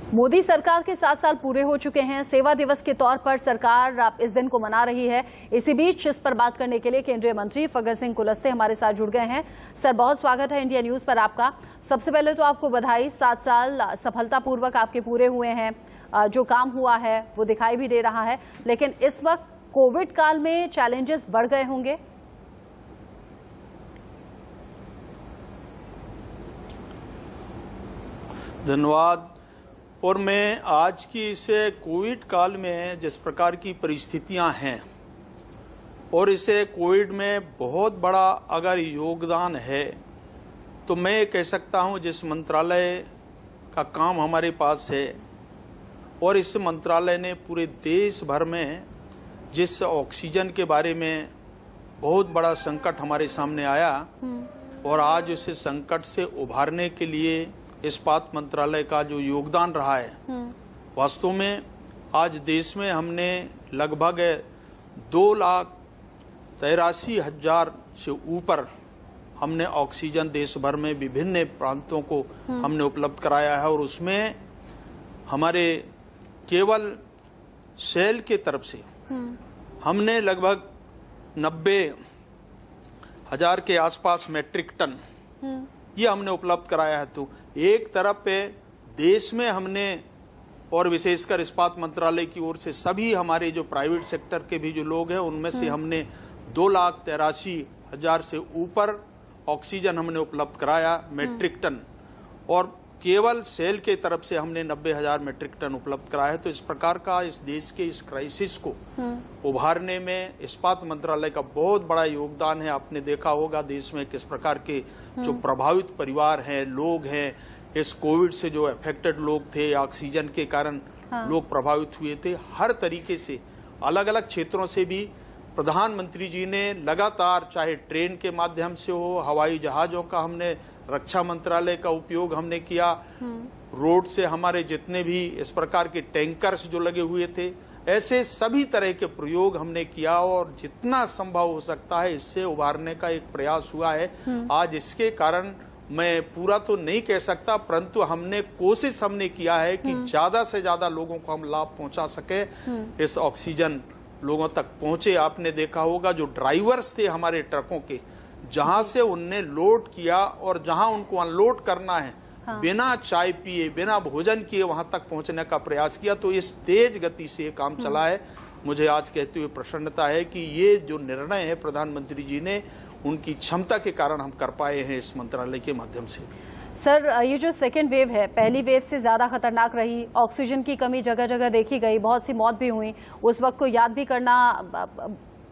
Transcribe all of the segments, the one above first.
मोदी सरकार के 7 साल पूरे हो चुके हैं। सेवा दिवस के तौर पर सरकार इस दिन को मना रही है। इसी बीच इस पर बात करने के लिए केंद्रीय मंत्री फग्गन सिंह कुलस्ते हमारे साथ जुड़ गए हैं। सर, बहुत स्वागत है इंडिया न्यूज पर आपका। सबसे पहले तो आपको बधाई, 7 साल सफलतापूर्वक आपके पूरे हुए हैं। जो काम हुआ है वो दिखाई भी दे रहा है, लेकिन इस वक्त कोविड काल में चैलेंजेस बढ़ गए होंगे। धन्यवाद। और मैं आज की इस कोविड काल में जिस प्रकार की परिस्थितियां हैं और इसे कोविड में बहुत बड़ा अगर योगदान है तो मैं कह सकता हूं जिस मंत्रालय का काम हमारे पास है और इस मंत्रालय ने पूरे देश भर में जिस ऑक्सीजन के बारे में बहुत बड़ा संकट हमारे सामने आया और आज उस संकट से उभारने के लिए इस्पात मंत्रालय का जो योगदान रहा है, वास्तव में आज देश में हमने लगभग 2,83,000 से ऊपर हमने ऑक्सीजन देश भर में विभिन्न प्रांतों को हमने उपलब्ध कराया है। और उसमें हमारे केवल सेल के तरफ से हमने लगभग 90,000 के आसपास मैट्रिक टन ये हमने उपलब्ध कराया है। तो एक तरफ पे देश में हमने और विशेषकर इस्पात मंत्रालय की ओर से सभी हमारे जो प्राइवेट सेक्टर के भी जो लोग हैं उनमें से हमने 2,83,000 से ऊपर ऑक्सीजन हमने उपलब्ध कराया मैट्रिक टन, और केवल सेल के तरफ से हमने 90,000 मैट्रिक टन उपलब्ध कराया है। तो इस प्रकार का इस देश के इस क्राइसिस को उभारने में इस्पात मंत्रालय का बहुत बड़ा योगदान है। आपने देखा होगा देश में किस प्रकार के जो प्रभावित परिवार हैं, लोग हैं, इस कोविड से जो अफेक्टेड लोग थे, ऑक्सीजन के कारण लोग प्रभावित हुए थे, हर तरीके से अलग अलग क्षेत्रों से भी प्रधानमंत्री जी ने लगातार, चाहे ट्रेन के माध्यम से हो, हवाई जहाजों का हमने, रक्षा मंत्रालय का उपयोग हमने किया, रोड से हमारे जितने भी इस प्रकार के टैंकर्स जो लगे हुए थे, ऐसे सभी तरह के प्रयोग हमने किया और जितना संभव हो सकता है इससे उबारने का एक प्रयास हुआ है। आज इसके कारण मैं पूरा तो नहीं कह सकता, परंतु हमने कोशिश किया है कि ज्यादा से ज्यादा लोगों को हम लाभ पहुंचा सके, इस ऑक्सीजन लोगों तक पहुंचे। आपने देखा होगा जो ड्राइवर्स थे हमारे ट्रकों के, जहां से उनने लोड किया और जहां उनको अनलोड करना है, बिना चाय पिए, बिना भोजन किए वहां तक पहुंचने का प्रयास किया। तो इस तेज गति से ये काम चला है। मुझे आज कहते हुए प्रसन्नता है कि ये जो निर्णय है प्रधानमंत्री जी ने, उनकी क्षमता के कारण हम कर पाए हैं इस मंत्रालय के माध्यम से। सर, ये जो सेकेंड वेव है, पहली वेव से ज्यादा खतरनाक रही। ऑक्सीजन की कमी जगह जगह देखी गई, बहुत सी मौत भी हुई। उस वक्त को याद भी करना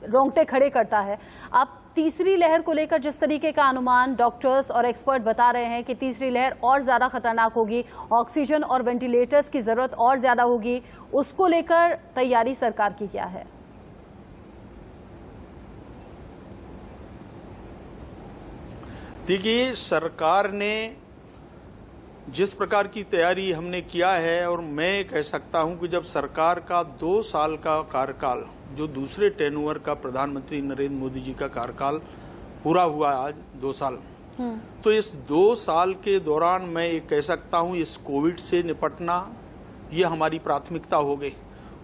रोंगटे खड़े करता है। आप तीसरी लहर को लेकर जिस तरीके का अनुमान डॉक्टर्स और एक्सपर्ट बता रहे हैं कि तीसरी लहर और ज्यादा खतरनाक होगी, ऑक्सीजन और वेंटिलेटर्स की जरूरत और ज्यादा होगी, उसको लेकर तैयारी सरकार की क्या है? देखिए, सरकार ने जिस प्रकार की तैयारी हमने किया है, और मैं कह सकता हूं कि जब सरकार का 2 साल का कार्यकाल, जो दूसरे टेन्योर का प्रधानमंत्री नरेंद्र मोदी जी का कार्यकाल पूरा हुआ आज 2 साल, तो इस 2 साल के दौरान मैं ये कह सकता हूं इस कोविड से निपटना ये हमारी प्राथमिकता हो गई।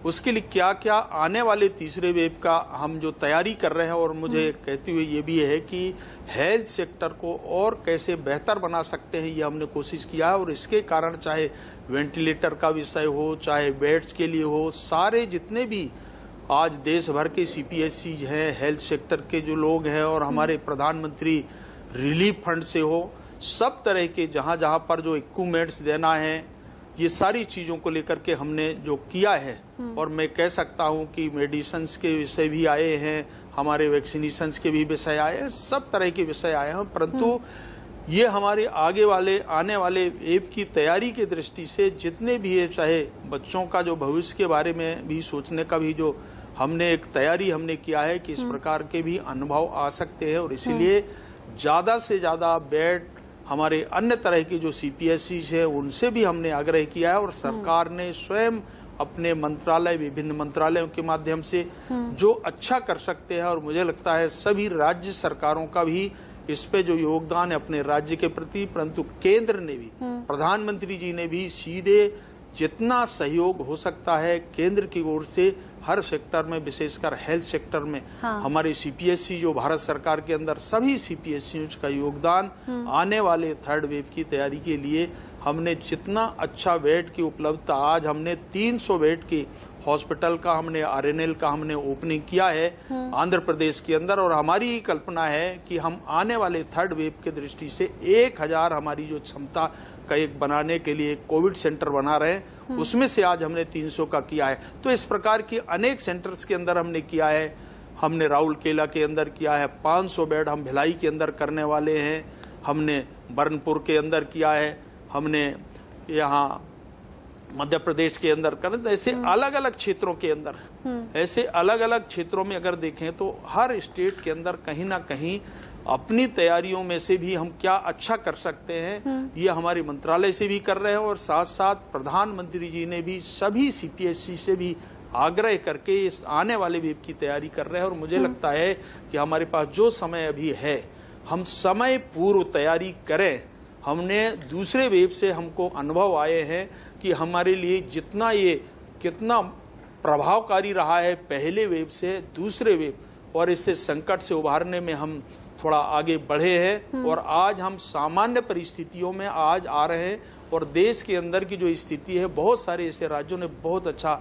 उसके लिए क्या क्या आने वाले तीसरे वेव का हम जो तैयारी कर रहे हैं, और मुझे कहते हुए ये भी है कि हेल्थ सेक्टर को और कैसे बेहतर बना सकते हैं, ये हमने कोशिश किया है। और इसके कारण चाहे वेंटिलेटर का विषय हो, चाहे बेड्स के लिए हो, सारे जितने भी आज देश भर के CPSC हैं, हेल्थ सेक्टर के जो लोग हैं, और हमारे प्रधानमंत्री रिलीफ फंड से हो, सब तरह के जहां जहां पर जो इक्विपमेंट्स देना है, ये सारी चीजों को लेकर के हमने जो किया है। और मैं कह सकता हूं कि मेडिसिन्स के विषय भी आए हैं, हमारे वैक्सीनेशंस के भी विषय आए हैं, सब तरह के विषय आए हैं। परंतु ये हमारे आने वाले वेव की तैयारी की दृष्टि से जितने भी है, चाहे बच्चों का जो भविष्य के बारे में भी सोचने का भी जो हमने एक तैयारी हमने किया है कि इस प्रकार के भी अनुभव आ सकते हैं, और इसीलिए ज्यादा से ज्यादा बेड हमारे अन्य तरह की जो CPSCs है उनसे भी हमने आग्रह किया है। और सरकार ने स्वयं अपने मंत्रालय, विभिन्न मंत्रालयों के माध्यम से जो अच्छा कर सकते हैं, और मुझे लगता है सभी राज्य सरकारों का भी इस पे जो योगदान है अपने राज्य के प्रति, परंतु केंद्र ने भी, प्रधानमंत्री जी ने भी सीधे जितना सहयोग हो सकता है केंद्र की ओर से हर सेक्टर में, विशेषकर हेल्थ सेक्टर में, हमारे सीपीएससी जो भारत सरकार के अंदर सभी सीपीएससी का योगदान आने वाले थर्ड वेव की तैयारी के लिए हमने जितना अच्छा बेड की उपलब्धता, आज हमने 300 बेड की हॉस्पिटल का हमने आरएनएल का हमने ओपनिंग किया है आंध्र प्रदेश के अंदर, और हमारी कल्पना है कि हम आने वाले थर्ड वेव के दृष्टि से 1000 हमारी जो क्षमता का एक बनाने के लिए कोविड सेंटर बना रहे हैं, उसमें से आज हमने 300 का किया है। तो इस प्रकार की अनेक सेंटर्स के अंदर हमने किया है। हमने राउरकेला के अंदर किया है, 500 बेड हम भिलाई के अंदर करने वाले हैं, हमने बर्नपुर के अंदर किया है, हमने यहाँ मध्य प्रदेश के अंदर कर, ऐसे अलग अलग क्षेत्रों के अंदर, ऐसे अलग अलग क्षेत्रों में अगर देखें तो हर स्टेट के अंदर कहीं ना कहीं अपनी तैयारियों में से भी हम क्या अच्छा कर सकते हैं, ये हमारे मंत्रालय से भी कर रहे हैं, और साथ साथ प्रधानमंत्री जी ने भी सभी सीपीएससी से भी आग्रह करके इस आने वाले वेव की तैयारी कर रहे हैं। और मुझे लगता है कि हमारे पास जो समय अभी है, हम समय पूर्व तैयारी करें। हमने दूसरे वेव से हमको अनुभव आए हैं कि हमारे लिए जितना ये कितना प्रभावकारी रहा है पहले वेव से दूसरे वेव, और इससे संकट से उभारने में हम थोड़ा आगे बढ़े हैं, और आज हम सामान्य परिस्थितियों में आज आ रहे हैं। और देश के अंदर की जो स्थिति है, बहुत सारे ऐसे राज्यों ने बहुत अच्छा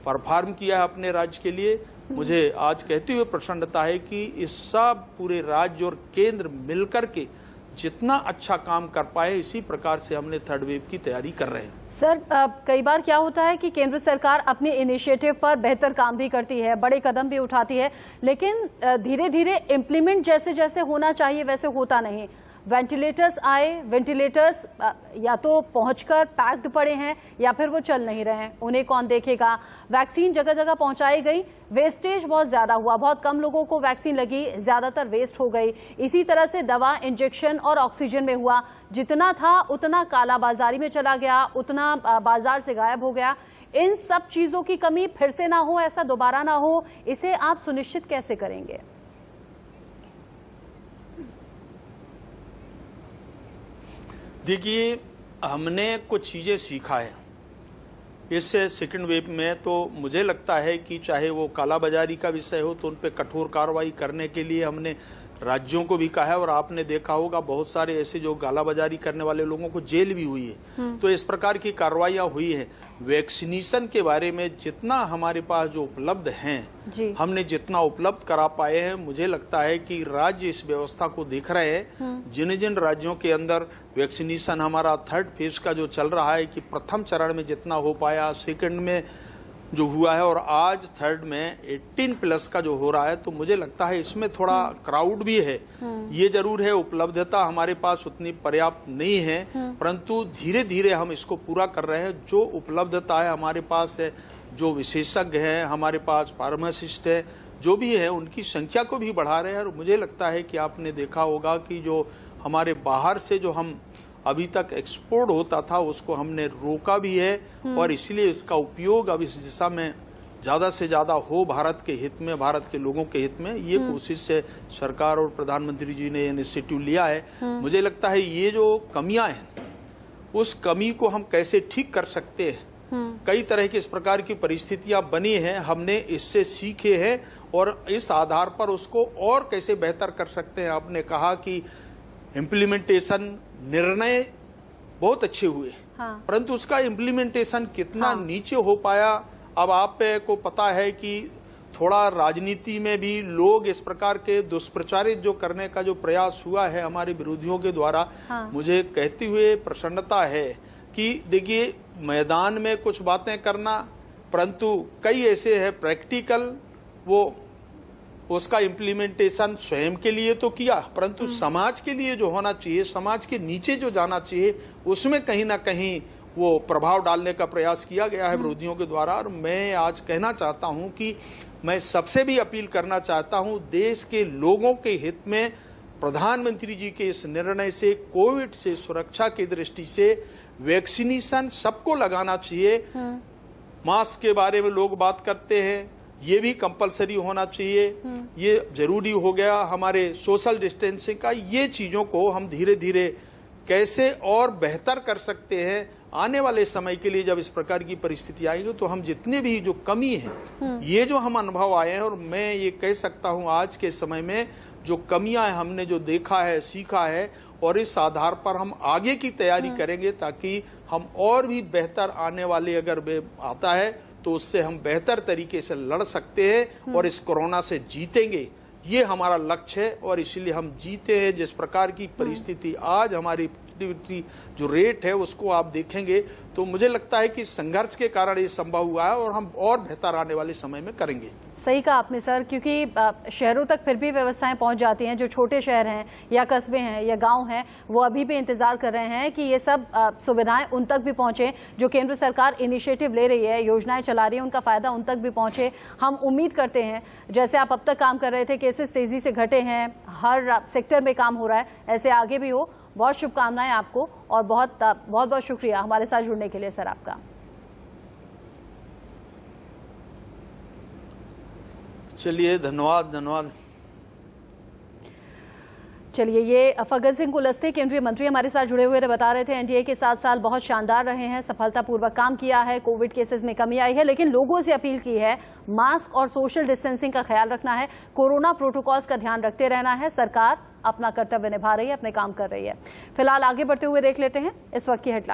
परफॉर्म किया है अपने राज्य के लिए। मुझे आज कहते हुए प्रसन्नता है कि इस सब पूरे राज्य और केंद्र मिलकर के जितना अच्छा काम कर पाए, इसी प्रकार से हमने थर्ड वेव की तैयारी कर रहे हैं। सर, कई बार क्या होता है कि केंद्र सरकार अपने इनिशिएटिव पर बेहतर काम भी करती है, बड़े कदम भी उठाती है, लेकिन धीरे धीरे इम्प्लीमेंट जैसे जैसे होना चाहिए वैसे होता नहीं। वेंटिलेटर्स आए, वेंटिलेटर्स या तो पहुंचकर पैक्ड पड़े हैं या फिर वो चल नहीं रहे हैं, उन्हें कौन देखेगा। वैक्सीन जगह जगह पहुंचाई गई, वेस्टेज बहुत ज्यादा हुआ, बहुत कम लोगों को वैक्सीन लगी, ज्यादातर वेस्ट हो गई। इसी तरह से दवा, इंजेक्शन और ऑक्सीजन में हुआ, जितना था उतना कालाबाजारी में चला गया, उतना बाजार से गायब हो गया। इन सब चीजों की कमी फिर से ना हो, ऐसा दोबारा ना हो, इसे आप सुनिश्चित कैसे करेंगे? देखिए, हमने कुछ चीजें सीखा है इस सेकंड वेव में। तो मुझे लगता है कि चाहे वो कालाबाजारी का विषय हो तो उन पे कठोर कार्रवाई करने के लिए हमने राज्यों को भी कहा है, और आपने देखा होगा बहुत सारे ऐसे जो कालाबाजारी करने वाले लोगों को जेल भी हुई है। तो इस प्रकार की कार्रवाइयां हुई हैं। वैक्सीनेशन के बारे में जितना हमारे पास जो उपलब्ध हैं, हमने जितना उपलब्ध करा पाए हैं, मुझे लगता है कि राज्य इस व्यवस्था को देख रहे हैं। जिन जिन राज्यों के अंदर वैक्सीनेशन हमारा थर्ड फेज का जो चल रहा है कि प्रथम चरण में जितना हो पाया, सेकंड में जो हुआ है, और आज थर्ड में 18+ का जो हो रहा है, तो मुझे लगता है इसमें थोड़ा क्राउड भी है। ये जरूर है, उपलब्धता हमारे पास उतनी पर्याप्त नहीं है, परंतु धीरे धीरे हम इसको पूरा कर रहे हैं। जो उपलब्धता है हमारे पास है, जो विशेषज्ञ हैं हमारे पास, फार्मासिस्ट है, जो भी है, उनकी संख्या को भी बढ़ा रहे हैं। और मुझे लगता है कि आपने देखा होगा कि जो हमारे बाहर से जो हम अभी तक एक्सपोर्ट होता था उसको हमने रोका भी है, और इसलिए इसका उपयोग अब इस दिशा में ज्यादा से ज्यादा हो, भारत के हित में, भारत के लोगों के हित में। ये कोशिश से सरकार और प्रधानमंत्री जी ने इनिशिएटिव लिया है। मुझे लगता है ये जो कमियां हैं, उस कमी को हम कैसे ठीक कर सकते हैं। कई तरह की इस प्रकार की परिस्थितियां बनी हैं, हमने इससे सीखे हैं, और इस आधार पर उसको और कैसे बेहतर कर सकते हैं। आपने कहा कि इम्प्लीमेंटेशन, निर्णय बहुत अच्छे हुए, परंतु उसका इम्प्लीमेंटेशन कितना नीचे हो पाया। अब आप को पता है कि थोड़ा राजनीति में भी लोग इस प्रकार के दुष्प्रचारित जो करने का जो प्रयास हुआ है हमारे विरोधियों के द्वारा, मुझे कहते हुए प्रसन्नता है कि देखिए, मैदान में कुछ बातें करना, परंतु कई ऐसे है प्रैक्टिकल, वो उसका इम्प्लीमेंटेशन स्वयं के लिए तो किया, परंतु समाज के लिए जो होना चाहिए, समाज के नीचे जो जाना चाहिए, उसमें कहीं ना कहीं वो प्रभाव डालने का प्रयास किया गया है विरोधियों के द्वारा। और मैं आज कहना चाहता हूं कि मैं सबसे भी अपील करना चाहता हूं, देश के लोगों के हित में प्रधानमंत्री जी के इस निर्णय से, कोविड से सुरक्षा की दृष्टि से वैक्सीनेशन सबको लगाना चाहिए। मास्क के बारे में लोग बात करते हैं, ये भी कंपलसरी होना चाहिए, ये जरूरी हो गया। हमारे सोशल डिस्टेंसिंग का, ये चीजों को हम धीरे धीरे कैसे और बेहतर कर सकते हैं, आने वाले समय के लिए जब इस प्रकार की परिस्थिति आएगी तो हम जितने भी जो कमी है, ये जो हम अनुभव आए हैं, और मैं ये कह सकता हूं आज के समय में जो कमियां हमने जो देखा है, सीखा है, और इस आधार पर हम आगे की तैयारी करेंगे ताकि हम और भी बेहतर आने वाले अगर आता है तो उससे हम बेहतर तरीके से लड़ सकते हैं और इस कोरोना से जीतेंगे। ये हमारा लक्ष्य है और इसलिए हम जीते हैं। जिस प्रकार की परिस्थिति आज हमारी पॉजिटिविटी जो रेट है उसको आप देखेंगे तो मुझे लगता है कि संघर्ष के कारण ये संभव हुआ है और हम और बेहतर आने वाले समय में करेंगे। सही कहा आपने सर, क्योंकि शहरों तक फिर भी व्यवस्थाएं पहुंच जाती हैं। जो छोटे शहर हैं या कस्बे हैं या गांव हैं वो अभी भी इंतजार कर रहे हैं कि ये सब सुविधाएं उन तक भी पहुंचे। जो केंद्र सरकार इनिशिएटिव ले रही है, योजनाएं चला रही है, उनका फायदा उन तक भी पहुंचे। हम उम्मीद करते हैं जैसे आप अब तक काम कर रहे थे, केसेस तेजी से घटे हैं, हर सेक्टर में काम हो रहा है, ऐसे आगे भी हो। बहुत शुभकामनाएं आपको और बहुत बहुत शुक्रिया हमारे साथ जुड़ने के लिए सर आपका। चलिए, धन्यवाद। चलिए, ये फग्गन सिंह कुलस्ते केंद्रीय मंत्री हमारे साथ जुड़े हुए बता रहे थे एनडीए के 7 साल बहुत शानदार रहे हैं, सफलतापूर्वक काम किया है, कोविड केसेस में कमी आई है, लेकिन लोगों से अपील की है मास्क और सोशल डिस्टेंसिंग का ख्याल रखना है, कोरोना प्रोटोकॉल्स का ध्यान रखते रहना है। सरकार अपना कर्तव्य निभा रही है, अपने काम कर रही है। फिलहाल आगे बढ़ते हुए देख लेते हैं इस वक्त की हेडलाइन।